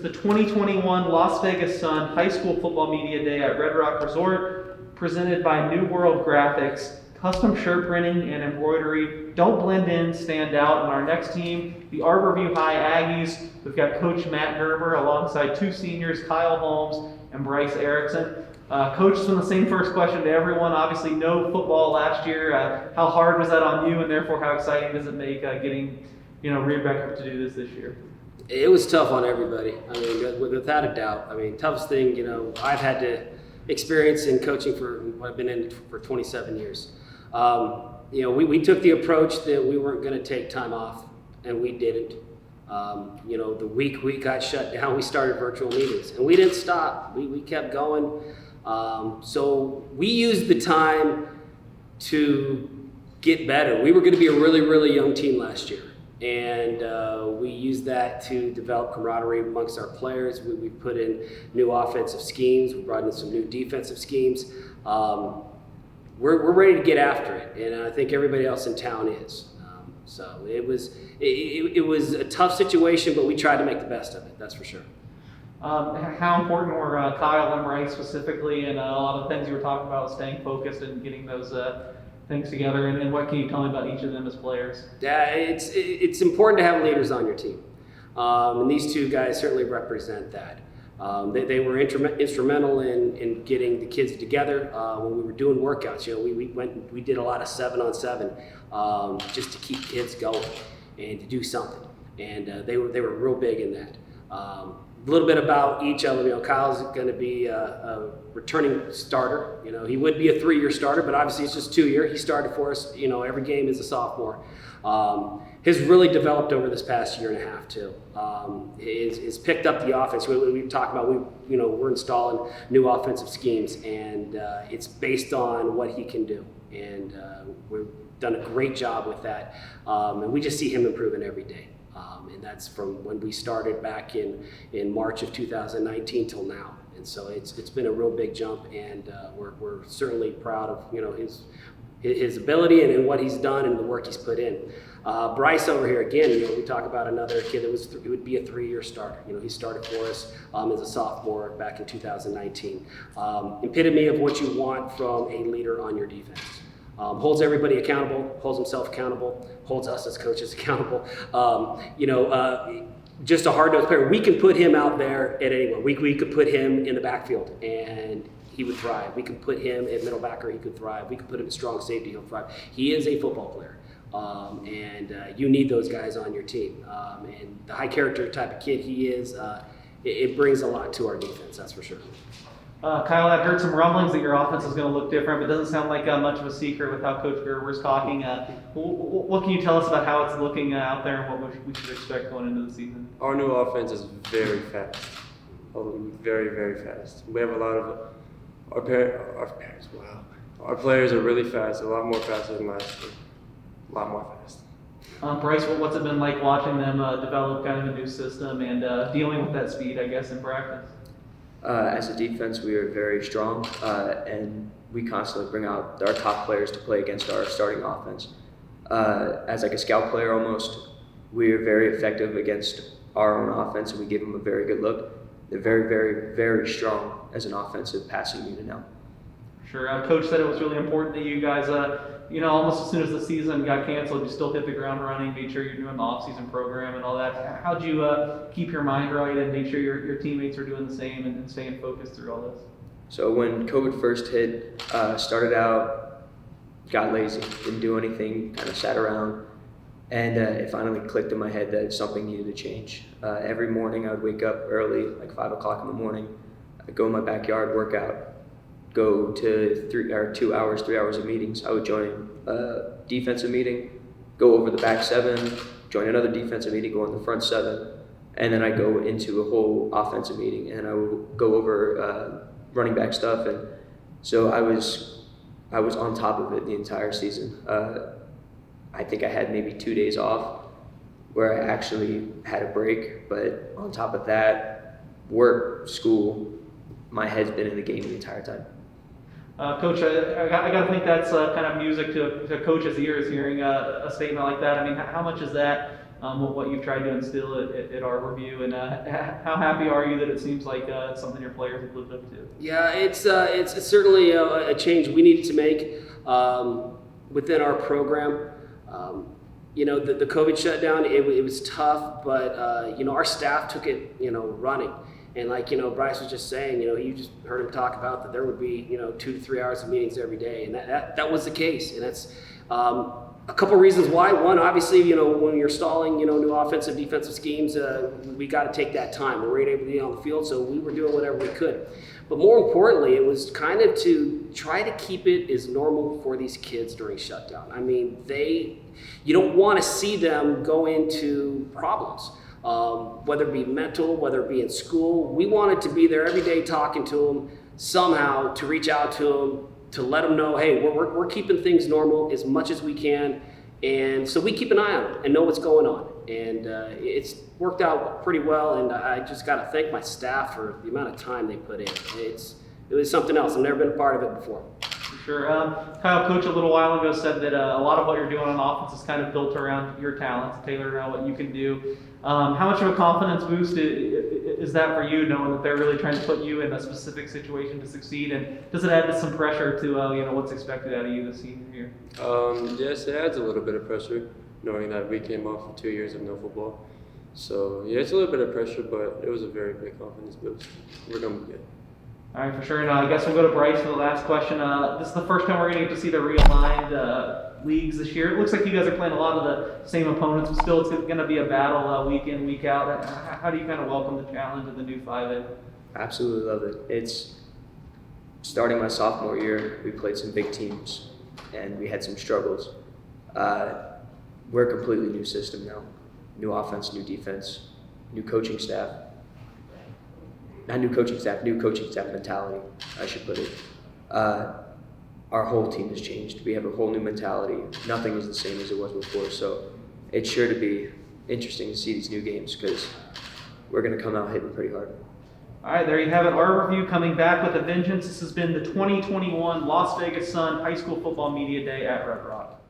the 2021 Las Vegas Sun High School Football Media Day at Red Rock Resort, presented by New World Graphics. Custom shirt printing and embroidery don't blend in, stand out. And our next team, the Arbor View High Aggies, we've got Coach Matt Gerber alongside two seniors, Kyle Holmes and Bryce Erickson. Coach, it's been the same first question to everyone. Obviously, no football last year. How hard was that on you, and therefore, how exciting does it make getting, reared back up to do this year? It was tough on everybody. I mean, without a doubt. I mean, toughest thing, I've had to experience in coaching for what I've been in for 27 years. We took the approach that we weren't going to take time off, and we didn't. The week we got shut down, we started virtual meetings, and we didn't stop. We kept going. So we used the time to get better. We were going to be a really, really young team last year. And we used that to develop camaraderie amongst our players. We put in new offensive schemes. We brought in some new defensive schemes. We're ready to get after it, and I think everybody else in town is. So it was a tough situation, but we tried to make the best of it. That's for sure. How important were Kyle and Bryce specifically, and a lot of the things you were talking about, staying focused and getting those things together, and what can you tell me about each of them as players? Yeah, it's important to have leaders on your team, and these two guys certainly represent that. They were instrumental in getting the kids together when we were doing workouts. We did a lot of 7-on-7 just to keep kids going and to do something, and they were real big in that. A little bit about each of them. Kyle's going to be a returning starter. He would be a 3-year starter, but obviously it's just 2-year. He started for us, every game as a sophomore. Has really developed over this past year and a half too. Has picked up the offense. We've talked about we're installing new offensive schemes, and it's based on what he can do, and we've done a great job with that. And we just see him improving every day. And that's from when we started back in March of 2019 till now. And so it's been a real big jump, and we're certainly proud of his ability and what he's done and the work he's put in. Bryce over here again, we talk about another kid that would be a 3-year starter. He started for us as a sophomore back in 2019. Epitome of what you want from a leader on your defense. Holds everybody accountable, holds himself accountable, holds us as coaches accountable. Just a hard-nosed player. We can put him out there at anywhere. We could put him in the backfield, and he would thrive. We could put him at middle backer, he could thrive. We could put him at strong safety, he'll thrive. He is a football player, and you need those guys on your team. And the high character type of kid he is, it brings a lot to our defense, that's for sure. Kyle, I've heard some rumblings that your offense is going to look different, but it doesn't sound like much of a secret with how Coach Gerber's talking. What can you tell us about how it's looking out there and what we should expect going into the season? Our new offense is very fast. Very, very fast. We have a lot of our parents. Wow, our players are really fast. A lot more faster than last year. A lot more fast. Bryce, what's it been like watching them develop kind of a new system and dealing with that speed, I guess, in practice? As a defense, we are very strong, and we constantly bring out our top players to play against our starting offense. As like a scout player almost, we are very effective against our own offense, and we give them a very good look. They're very, very, very strong as an offensive passing unit now. Sure. Coach said it was really important that you guys, almost as soon as the season got canceled, you still hit the ground running, made sure you're doing the off-season program and all that. How'd you keep your mind right and make sure your teammates are doing the same and staying focused through all this? So when COVID first hit, started out, got lazy, didn't do anything, kind of sat around, and it finally clicked in my head that something needed to change. Every morning I would wake up early, like 5 o'clock in the morning, I'd go in my backyard, work out, go to 3 hours of meetings. I would join a defensive meeting, go over the back 7, join another defensive meeting, go in the front 7, and then I go into a whole offensive meeting, and I would go over running back stuff. And so I was on top of it the entire season. I think I had maybe 2 days off where I actually had a break, but on top of that, work, school, my head's been in the game the entire time. Coach, I got to think that's kind of music to Coach's ears hearing a statement like that. I mean, how much is that what you've tried to instill at Arbor View, and how happy are you that it seems like it's something your players have lived up to? Yeah, it's certainly a change we needed to make within our program. The COVID shutdown, it was tough, but our staff took it running. And like Bryce was just saying, you just heard him talk about that there would be 2 to 3 hours of meetings every day, and that was the case. And that's a couple reasons why. One, obviously, when you're installing new offensive, defensive schemes, we got to take that time. We weren't able to be on the field, so we were doing whatever we could. But more importantly, it was kind of to try to keep it as normal for these kids during shutdown. I mean, you don't want to see them go into problems. Whether it be mental, whether it be in school, we wanted to be there every day talking to them somehow, to reach out to them, to let them know, hey, we're keeping things normal as much as we can, and so we keep an eye on them and know what's going on. And it's worked out pretty well, and I just got to thank my staff for the amount of time they put in. It was something else. I've never been a part of it before. Sure. Kyle, Coach a little while ago said that a lot of what you're doing on offense is kind of built around your talents, tailored around what you can do. How much of a confidence boost is that for you, knowing that they're really trying to put you in a specific situation to succeed? And does it add some pressure to what's expected out of you this senior year? Yes, it adds a little bit of pressure, knowing that we came off of 2 years of no football. So yeah, it's a little bit of pressure, but it was a very big confidence boost. We're gonna be good. All right, for sure. And I guess we'll go to Bryce for the last question. This is the first time we're going to get to see the realigned leagues this year. It looks like you guys are playing a lot of the same opponents, but still it's going to be a battle week in, week out. How do you kind of welcome the challenge of the new 5A? Absolutely love it. It's starting my sophomore year, we played some big teams, and we had some struggles. We're a completely new system now. New offense, new defense, new coaching staff. Not new coaching staff mentality, I should put it. Our whole team has changed. We have a whole new mentality. Nothing is the same as it was before, so it's sure to be interesting to see these new games because we're going to come out hitting pretty hard. All right, there you have it. Arbor View coming back with a vengeance. This has been the 2021 Las Vegas Sun High School Football Media Day at Red Rock.